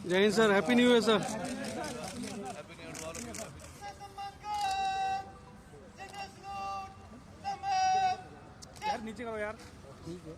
जय Hind sir, happy new year sir. यार नीचे करो यार। ठीक है।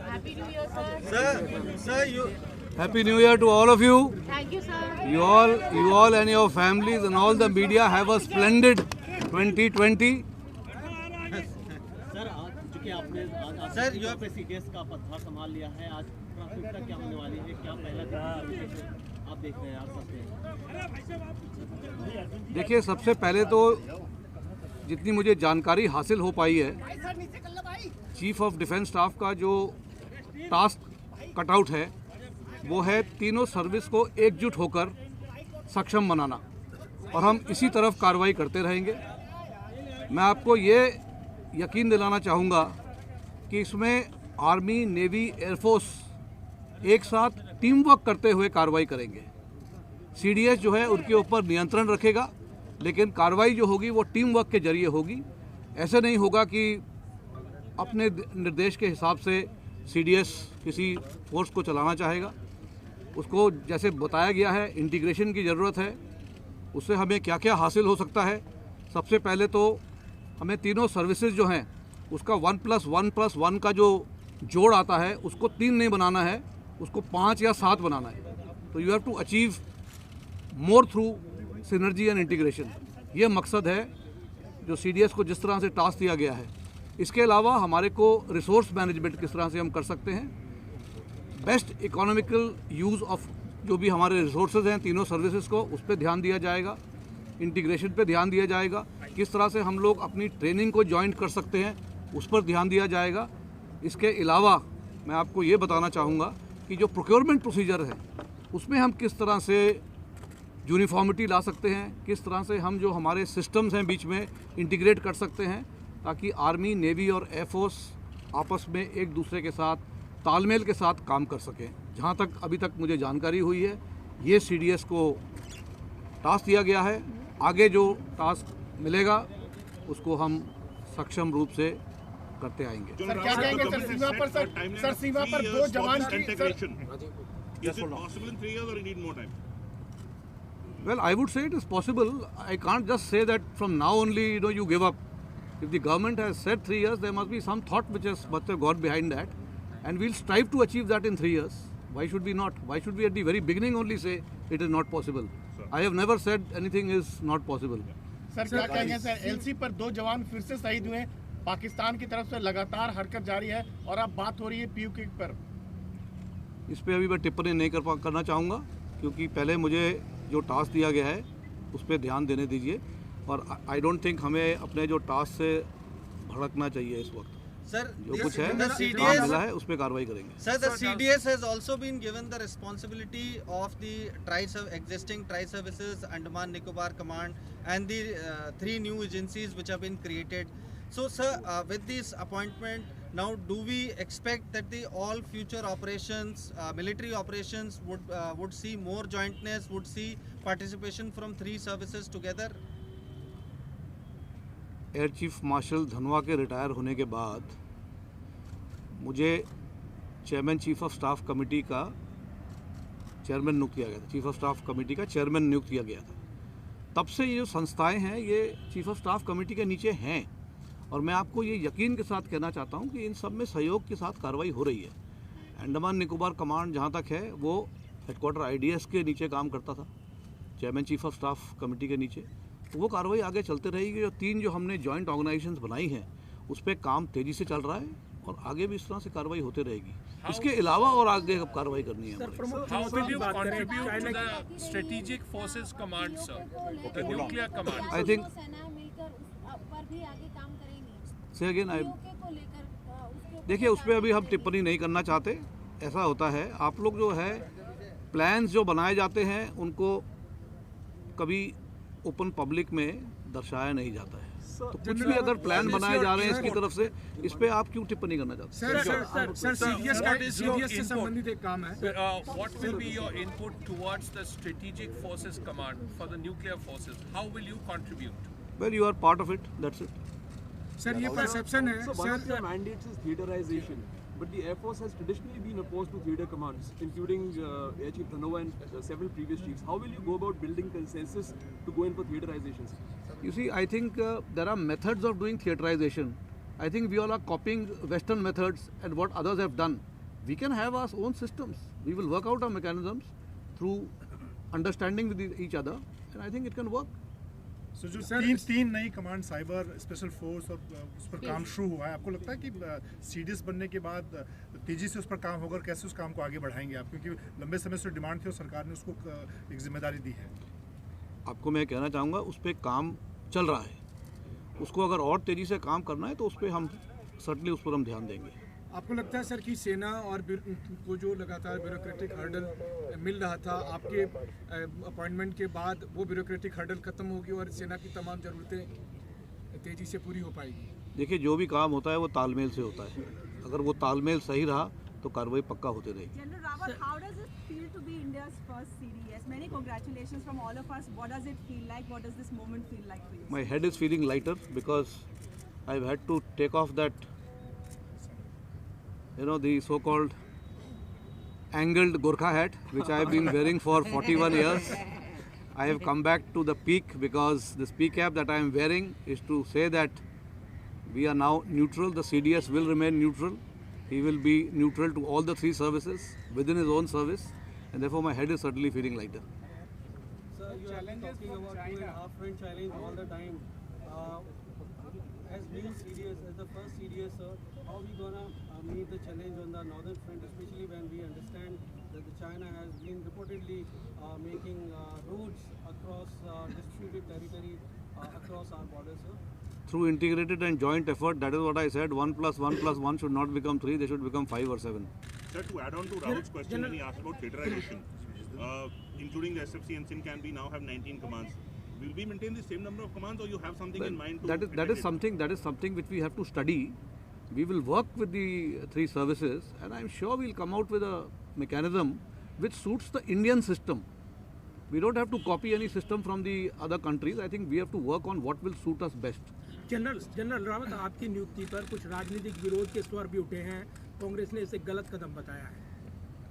Happy New Year, sir. Happy New Year to all of you. Thank you, sir. You all and your families and all the media have a splendid 2020. Sir चूंकि आपने sir UPSC case का पदभार संभाल लिया है, आज प्राथमिकता क्या होने वाली है, क्या पहला आप देख रहे हैं आज सबसे? देखिए, सबसे पहले तो जितनी मुझे जानकारी हासिल हो पाई है, चीफ ऑफ डिफेंस स्टाफ का जो टास्क कटआउट है वो है तीनों सर्विस को एकजुट होकर सक्षम बनाना, और हम इसी तरफ कार्रवाई करते रहेंगे। मैं आपको ये यकीन दिलाना चाहूँगा कि इसमें आर्मी, नेवी, एयरफोर्स एक साथ टीम वर्क करते हुए कार्रवाई करेंगे। सीडीएस जो है उनके ऊपर नियंत्रण रखेगा, लेकिन कार्रवाई जो होगी वो टीम वर्क के जरिए होगी। ऐसे नहीं होगा कि अपने निर्देश के हिसाब से सीडीएस किसी फोर्स को चलाना चाहेगा। उसको जैसे बताया गया है, इंटीग्रेशन की ज़रूरत है। उससे हमें क्या क्या हासिल हो सकता है? सबसे पहले तो हमें तीनों सर्विसेज जो हैं उसका 1+1+1 का जो जोड़ आता है उसको 3 नहीं बनाना है, उसको 5 या 7 बनाना है। तो you have to achieve more through synergy and integration. ये मकसद है जो सीडीएस को जिस तरह से टास्क दिया गया है। इसके अलावा हमारे को रिसोर्स मैनेजमेंट किस तरह से हम कर सकते हैं, बेस्ट इकोनॉमिकल यूज़ ऑफ जो भी हमारे रिसोर्सेज हैं तीनों सर्विसेज को, उस पर ध्यान दिया जाएगा। इंटीग्रेशन पे ध्यान दिया जाएगा। किस तरह से हम लोग अपनी ट्रेनिंग को ज्वाइन कर सकते हैं उस पर ध्यान दिया जाएगा। इसके अलावा मैं आपको ये बताना चाहूँगा कि जो प्रोक्योरमेंट प्रोसीजर है उसमें हम किस तरह से यूनिफॉर्मिटी ला सकते हैं, किस तरह से हम जो हमारे सिस्टम्स हैं बीच में इंटीग्रेट कर सकते हैं, ताकि आर्मी, नेवी और एयरफोर्स आपस में एक दूसरे के साथ तालमेल के साथ काम कर सकें। जहाँ तक अभी तक मुझे जानकारी हुई है, ये सीडीएस को टास्क दिया गया है। आगे जो टास्क मिलेगा उसको हम सक्षम रूप से करते आएंगे। सर क्या कहेंगे सर सीमा पर सर सीमा पर 2 जवान की Well, I would say it is possible. I can't just say that from now only, you give up. If the government has said 3 years, there must be some thought which must have gone behind that, and we'll strive to achieve that in 3 years. Why should we not? Why should we at the very beginning only say it is not possible? I have never said anything is not possible. Sir क्या कहेंगे sir, LC पर 2 जवान फिर से शहीद हुए, पाकिस्तान की तरफ से लगातार हरकत जारी है और अब बात हो रही है पीयूके पर। इस पर अभी मैं टिप्पणी नहीं करना चाहूँगा, क्योंकि पहले मुझे जो टास्क दिया गया है उस पर ध्यान देने दीजिए और आई डोंट थिंक हमें अपने जो टास्क से भड़कना चाहिए इस वक्त। सर, जो कुछ है the काम CDS मिला है उस पर कार्रवाई करेंगे। Sir, the CDS has also been given the responsibility of the existing tri-services, Andaman Nicobar Command, and the 3 new agencies which have been created. So, sir, with this appointment, now do we expect that the all future operations, military operations, would see more jointness, would see participation from 3 services together? Air chief marshal धनवा के retire होने के बाद मुझे chairman chief of staff committee का chairman नियुक्त किया गया था। चीफ ऑफ स्टाफ कमेटी का चेयरमैन नियुक्त किया गया था। तब से ये जो संस्थाएं हैं ये चीफ ऑफ स्टाफ कमेटी के नीचे हैं और मैं आपको ये यकीन के साथ कहना चाहता हूँ कि इन सब में सहयोग के साथ कार्रवाई हो रही है। अंडमान निकोबार कमांड जहाँ तक है वो हेडक्वार्टर IDS के नीचे काम करता था, chairman chief of staff committee के नीचे। तो वो कार्रवाई आगे चलते रहेगी। जो 3 जो हमने जॉइंट ऑर्गेनाइजेशंस बनाई हैं उस पर काम तेज़ी से चल रहा है और आगे भी इस तरह से कार्रवाई होते रहेगी। इसके अलावा और आगे कार्रवाई करनी है हमें। How will you contribute to the Strategic Forces Command, sir? The nuclear command. I think सेना मिलकर उस पर भी आगे काम करेंगी। से अगेन POK को लेकर उसके ऊपर देखिए उस पर अभी हम टिप्पणी नहीं करना चाहते। ऐसा होता है आप लोग जो है प्लान्स जो बनाए जाते हैं उनको कभी ओपन पब्लिक में दर्शाया नहीं जाता है। तो कुछ भी अगर प्लान बनाए जा रहे हैं इसकी तरफ से इस पे आप क्यों टिप्पणी करना चाहते हैं? Sir, सीडीएस से संबंधित एक काम है। what will be your input towards the Strategic Forces Command for the nuclear forces? How will you contribute? Well, you are part of it. That's it. Sir ये परसेप्शन है So one of the sir mandates is theaterization, but the Air Force has traditionally been opposed to theater commands, including Air Chief Dhanova and several previous chiefs. How will you go about building consensus to go in for theaterization? You see, I think there are methods of doing theaterization. I think we all are copying Western methods and what others have done. We can have our own systems. We will work out our mechanisms through understanding with each other, and I think it can work. So, जो तीन नई command cyber special force और उस पर काम शुरू हुआ है, आपको लगता है कि सीडीएस बनने के बाद तेजी से उस पर काम होगा? कैसे उस काम को आगे बढ़ाएंगे आप, क्योंकि लंबे समय से डिमांड थी और सरकार ने उसको एक जिम्मेदारी दी है? आपको मैं कहना चाहूँगा उस पर काम चल रहा है। उसको अगर और तेज़ी से काम करना है तो उस पर हम सर्टनली उस पर हम ध्यान देंगे। आपको लगता है सर कि सेना और को जो लगातार ब्यूरोक्रेटिक हर्डल मिल रहा था आपके अपॉइंटमेंट के बाद वो ब्यूरोक्रेटिक हर्डल खत्म होगी और सेना की तमाम ज़रूरतें तेज़ी से पूरी हो पाएगी? देखिए जो भी काम होता है वो तालमेल से होता है। अगर वो तालमेल सही रहा तो कार्रवाई पक्का होती रहेगी। General Rawat, how does it feel to be India's first CDS? Many congratulations from all of us. What does it feel like? What does this moment feel like for you? My head is feeling lighter because I've had to take off that, the so-called angled Gorkha hat, which I've been wearing for 41 years. I have come back to the peak because this peak cap that I am wearing is to say that we are now neutral. The CDS will remain neutral. He will be neutral to all the 3 services within his own service, and therefore my head is certainly feeling lighter. Sir, you are talking about 2.5 friend challenge all the time. As being CDS, as the first CDS, sir, how are we gonna meet the challenge on the northern front, especially when we understand that the China has been reportedly making routes across distributed territory across our borders, sir? Through integrated and joint effort, that is what I said, 1 + 1 + 1 should not become 3, they should become 5 or 7. Sir, to add on to Rahul's question when he asked about theaterization, including the SFC and SIN can we now have 19 commands. Will we maintain the same number of commands or you have something in mind? That is something which we have to study. We will work with the 3 services and I'm sure we'll come out with a mechanism which suits the Indian system. We don't have to copy any system from the other countries. I think we have to work on what will suit us best. General Rawat, आपकी नियुक्ति पर कुछ राजनीतिक विरोध के स्वर भी उठे हैं। कांग्रेस ने इसे गलत कदम बताया है।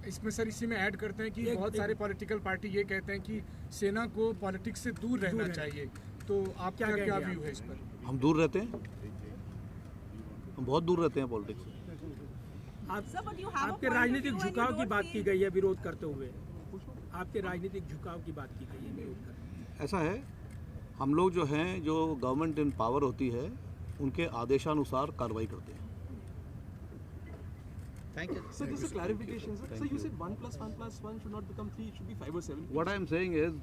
इसमें सर इसी में ऐड करते हैं कि बहुत सारे पॉलिटिकल पार्टी ये कहते हैं कि सेना को पॉलिटिक्स से दूर रहना चाहिए। तो आपका क्या व्यू है इस पर? हम दूर रहते हैं, हम बहुत दूर रहते हैं पॉलिटिक्स से। आपके राजनीतिक झुकाव की बात की गई है विरोध करते हुए, आपके राजनीतिक झुकाव की बात की गई है विरोध करते। ऐसा है, हम लोग जो हैं, जो गवर्नमेंट इन पावर होती है, उनके आदेशानुसार कार्रवाई करते हैं। Thank you. So this is a clarification, sir. So you said 1 + 1 + 1 should not become 3; it should be 5 or 7. What I am saying is,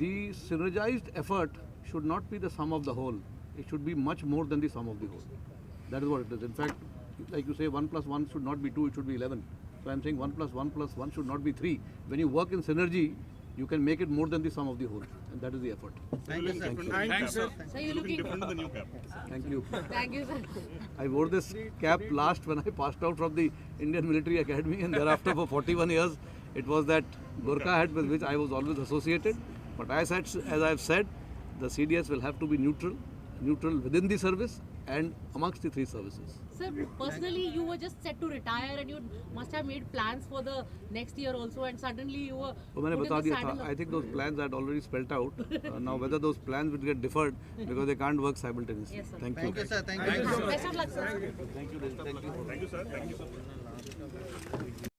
the synergized effort should not be the sum of the whole. It should be much more than the sum of the whole. That is what it is. In fact, like you say, 1 + 1 should not be 2, it should be 11. So I'm saying 1 + 1 + 1 should not be 3. When you work in synergy, you can make it more than the sum of the whole. And that is the effort. Thank you, sir. Thanks, sir. So you're looking. Different than the new cap. Thank you. Thank you, sir. I wore this cap last when I passed out from the Indian Military Academy, and thereafter for 41 years, it was that Gorkha hat with which I was always associated. But as I've said, the CDS will have to be neutral within the service and amongst the 3 services. Sir, personally, you were just set to retire, and you must have made plans for the next year also, and suddenly you were. तो मैंने put in बता the दिया saddle था. of- I think those plans I had already spelled out. Now whether those plans will get deferred because they can't work simultaneously. Yes, sir. Thank you. Thank you, sir. Thank you. Best of luck, sir. Thank you. Thank you, sir. Thank you.